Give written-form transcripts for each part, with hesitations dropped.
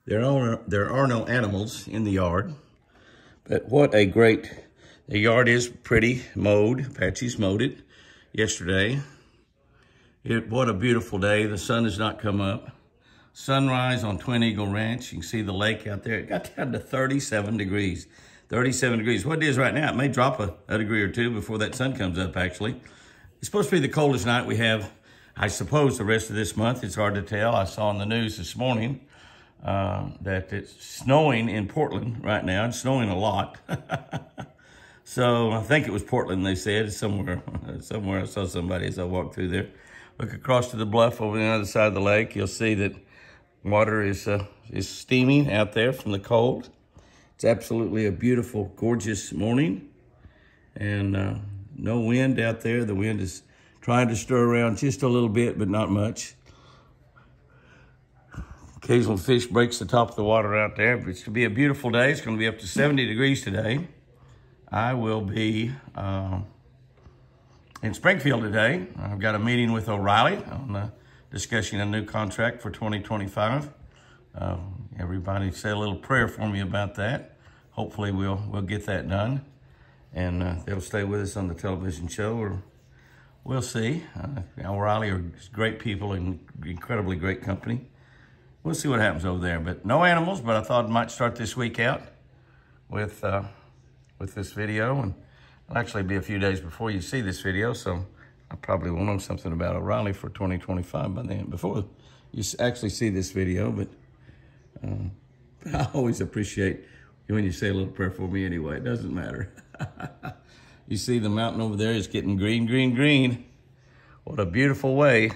There are no animals in the yard, but what a great, the yard is pretty mowed. Apache's mowed it yesterday. What a beautiful day. The sun has not come up. Sunrise on Twin Eagle Ranch. You can see the lake out there. It got down to 37 degrees. 37 degrees. What it is right now, it may drop a degree or two before that sun comes up, actually. It's supposed to be the coldest night we have, I suppose, the rest of this month. It's hard to tell. I saw on the news this morning that it's snowing in Portland right now. It's snowing a lot. So I think it was Portland, they said, somewhere I saw somebody as I walked through there. Look across to the bluff over on the other side of the lake. You'll see that water is steaming out there from the cold. It's absolutely a beautiful, gorgeous morning. And no wind out there. The wind is trying to stir around just a little bit, but not much. Occasional fish breaks the top of the water out there, but it's going to be a beautiful day. It's going to be up to 70 degrees today. I will be in Springfield today. I've got a meeting with O'Reilly on discussing a new contract for 2025. Everybody say a little prayer for me about that. Hopefully we'll get that done. And they'll stay with us on the television show, or we'll see. O'Reilly are great people and incredibly great company. We'll see what happens over there. But no animals, but I thought I might start this week out with this video. And it'll actually be a few days before you see this video, so I probably will know something about O'Reilly for 2025 by then, before you actually see this video. But I always appreciate when you say a little prayer for me anyway. It doesn't matter. You see the mountain over there is getting green, green, green. What a beautiful way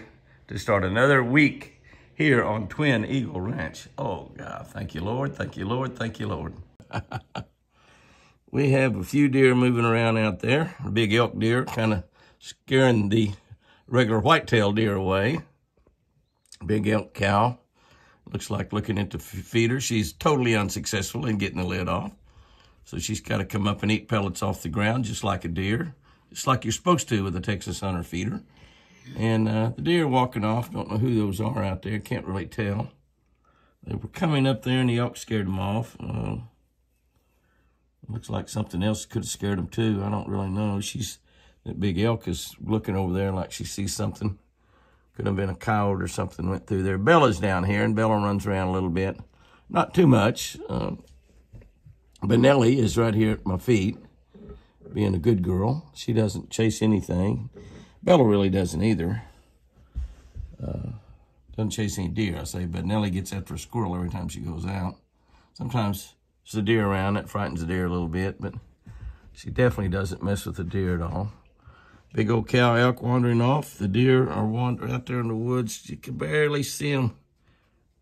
to start another week here on Twin Eagle Ranch. Oh, God, thank you, Lord. Thank you, Lord. Thank you, Lord. We have a few deer moving around out there. A big elk deer kind of scaring the regular whitetail deer away. Big elk cow. Looks like looking at the feeder. She's totally unsuccessful in getting the lid off. So she's got to come up and eat pellets off the ground just like a deer. Just like you're supposed to with a Texas Hunter feeder. And the deer walking off. Don't know who those are out there. Can't really tell. They were coming up there and the elk scared them off. Looks like something else could have scared them too. I don't really know. That big elk is looking over there like she sees something. Could have been a coyote or something went through there. Bella's down here, and Bella runs around a little bit. Not too much. But Nellie is right here at my feet, being a good girl. She doesn't chase anything. Bella really doesn't either. Doesn't chase any deer, I say, but Nellie gets after a squirrel every time she goes out. Sometimes there's a deer around. That frightens the deer a little bit, but she definitely doesn't mess with the deer at all. Big old cow elk wandering off. The deer are wandering out there in the woods. You can barely see them.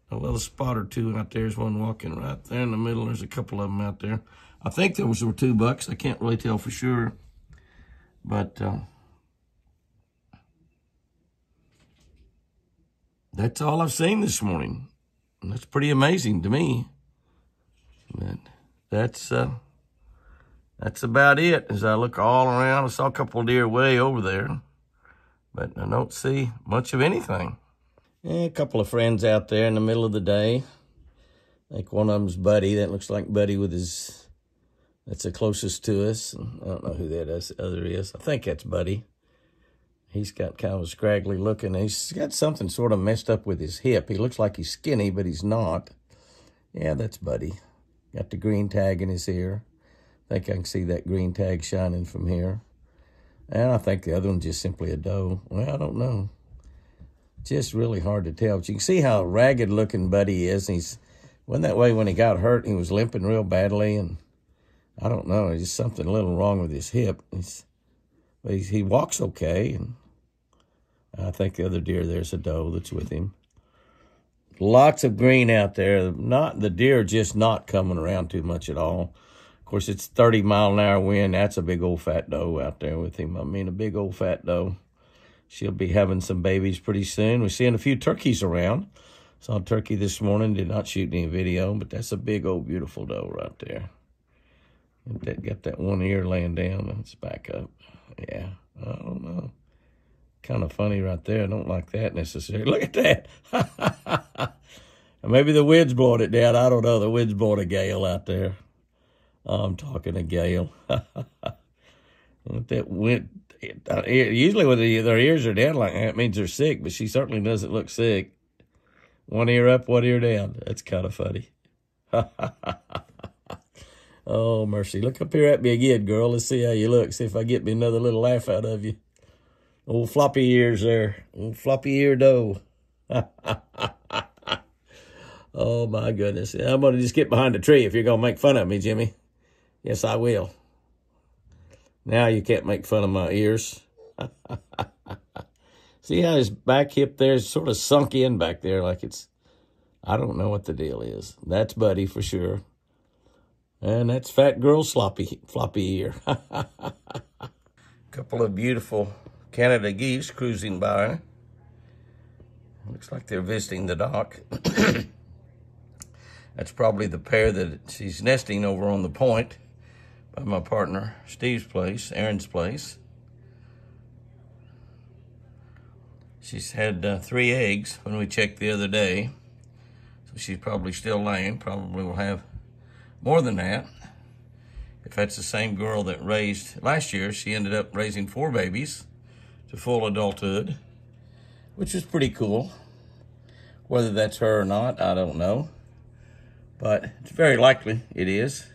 A little spot or two out there. There's one walking right there in the middle. There's a couple of them out there. I think those were 2 bucks. I can't really tell for sure. But that's all I've seen this morning. And that's pretty amazing to me. But that's about it. As I look all around, I saw a couple of deer way over there. But I don't see much of anything. A couple of friends out there in the middle of the day. I think one of them's Buddy. That looks like Buddy with his... That's the closest to us. I don't know who that other is. I think that's Buddy. He's got kind of a scraggly looking. He's got something sort of messed up with his hip. He looks like he's skinny, but he's not. Yeah, that's Buddy. Got the green tag in his ear. I think I can see that green tag shining from here. And I think the other one's just simply a doe. Well, I don't know. Just really hard to tell. But you can see how ragged looking Buddy is. And wasn't that way when he got hurt. He was limping real badly. And I don't know. There's just something a little wrong with his hip. But he walks okay. And I think the other deer there's a doe that's with him. Lots of green out there. The deer just not coming around too much at all. Of course, it's 30-mile-an-hour wind. That's a big old fat doe out there with him. I mean, a big old fat doe. She'll be having some babies pretty soon. We're seeing a few turkeys around. Saw a turkey this morning. Did not shoot any video, but that's a big old beautiful doe right there. Got that one ear laying down. Let's back up. Yeah, I don't know. Kind of funny right there. I don't like that necessarily. Look at that. Maybe the wind's blowing it down. I don't know. The wind's blowing a gale out there. I'm talking a gale. That wind. Usually when their ears are down like that, it means they're sick, but she certainly doesn't look sick. One ear up, one ear down. That's kind of funny. Oh, mercy. Look up here at me again, girl. Let's see how you look. See if I get me another little laugh out of you. Old floppy ears there. Old floppy ear doe. Oh, my goodness. I'm going to just get behind the tree if you're going to make fun of me, Jimmy. Yes, I will. Now you can't make fun of my ears. See how his back hip there is sort of sunk in back there like it's, I don't know what the deal is. That's Buddy for sure. And that's fat girl floppy ear. Couple of beautiful Canada geese cruising by. Looks like they're visiting the dock. That's probably the pair that she's nesting over on the point by my partner Steve's place, Aaron's place. She's had 3 eggs when we checked the other day. So she's probably still laying. Probably will have more than that. If that's the same girl that raised last year, she ended up raising 4 babies to full adulthood, which is pretty cool. Whether that's her or not, I don't know. But it's very likely it is.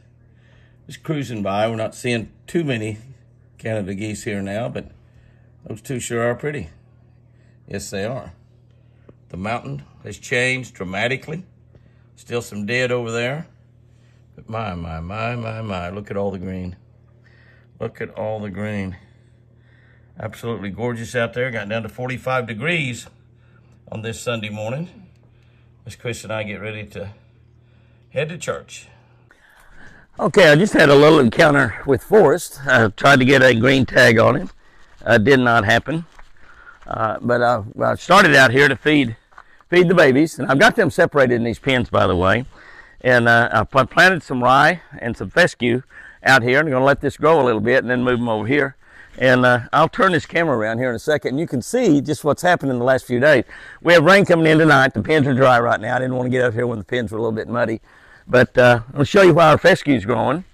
Just cruising by. We're not seeing too many Canada geese here now, but those 2 sure are pretty. Yes, they are. The mountain has changed dramatically. Still some dead over there. But my, look at all the green. Look at all the green. Absolutely gorgeous out there. Got down to 45 degrees on this Sunday morning. Miss Chris and I get ready to head to church. Okay, I just had a little encounter with Forrest. I tried to get a green tag on him. Did not happen. But I started out here to feed the babies, and I've got them separated in these pens, by the way. And I planted some rye and some fescue out here, and I'm going to let this grow a little bit and then move them over here. And I'll turn this camera around here in a second, and you can see just what's happened in the last few days. We have rain coming in tonight. The pens are dry right now. I didn't want to get up here when the pens were a little bit muddy. But I'll show you why our fescue is growing.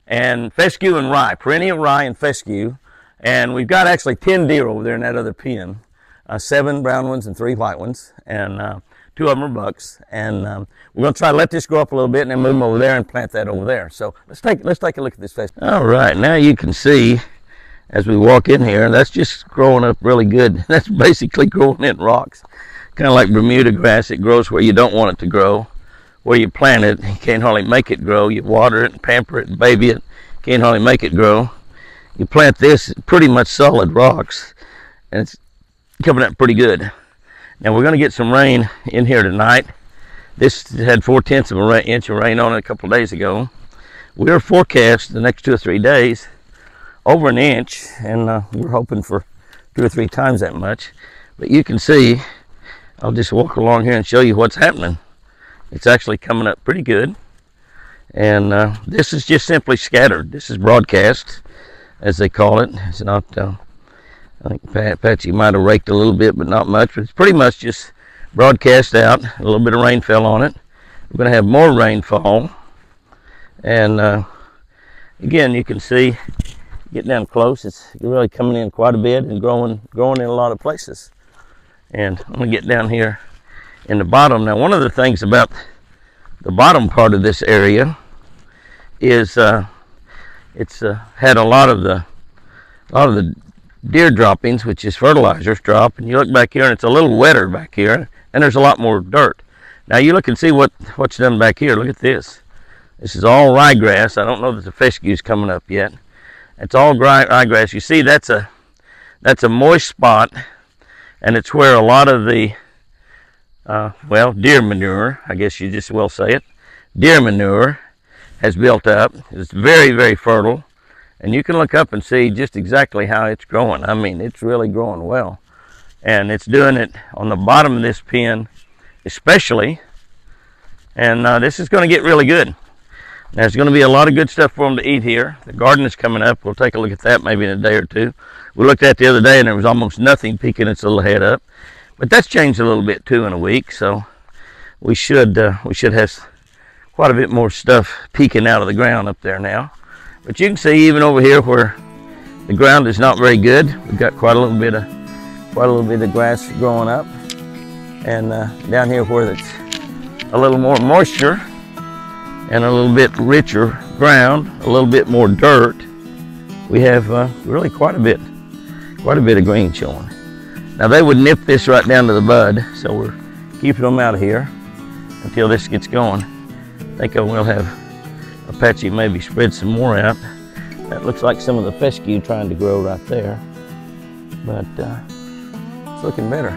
And fescue and rye, perennial rye and fescue. And we've got actually 10 deer over there in that other pen. 7 brown ones and 3 white ones. And 2 of them are bucks. And we're going to try to let this grow up a little bit and then move them over there and plant that over there. So let's take a look at this fescue. All right, now you can see as we walk in here, that's just growing up really good. That's basically growing in rocks. Kind of like Bermuda grass. It grows where you don't want it to grow. Where you plant it, you can't hardly make it grow. You water it and pamper it and baby it. Can't hardly make it grow. You plant this, pretty much solid rocks, and it's coming up pretty good. Now we're going to get some rain in here tonight. This had 4/10 of an inch of rain on it a couple of days ago. We're forecast the next 2 or 3 days over an inch, and we're hoping for 2 or 3 times that much. But you can see, I'll just walk along here and show you what's happening. It's actually coming up pretty good. And this is just simply scattered. This is broadcast, as they call it. It's not, I think Patsy might have raked a little bit, but not much. But it's pretty much just broadcast out. A little bit of rain fell on it. We're going to have more rainfall. And again, you can see, get down close, it's really coming in quite a bit and growing in a lot of places. And I'm going to get down here in the bottom. Now, one of the things about the bottom part of this area is it's had a lot of the deer droppings, which is fertilizers, drop. And you look back here, and it's a little wetter back here, and there's a lot more dirt. Now, you look and see what's done back here. Look at this. This is all ryegrass. I don't know that the fescue's coming up yet. It's all ryegrass. You see, that's a moist spot, and it's where a lot of the well, deer manure, I guess you just will say it, deer manure has built up. It's very, very fertile, and you can look up and see just exactly how it's growing. I mean, it's really growing well, and it's doing it on the bottom of this pen especially, and this is going to get really good. There's going to be a lot of good stuff for them to eat here. The garden is coming up. We'll take a look at that maybe in a day or two. We looked at it the other day, and there was almost nothing peeking its little head up. But that's changed a little bit, too, in a week. So we should have quite a bit more stuff peeking out of the ground up there now. But you can see even over here where the ground is not very good, we've got quite a little bit of grass growing up, and down here where it's a little more moisture and a little bit richer ground, a little bit more dirt, we have really quite a bit of green showing. Now they would nip this right down to the bud, so we're keeping them out of here until this gets going. I think I will have Apache maybe spread some more out. That looks like some of the fescue trying to grow right there, but it's looking better.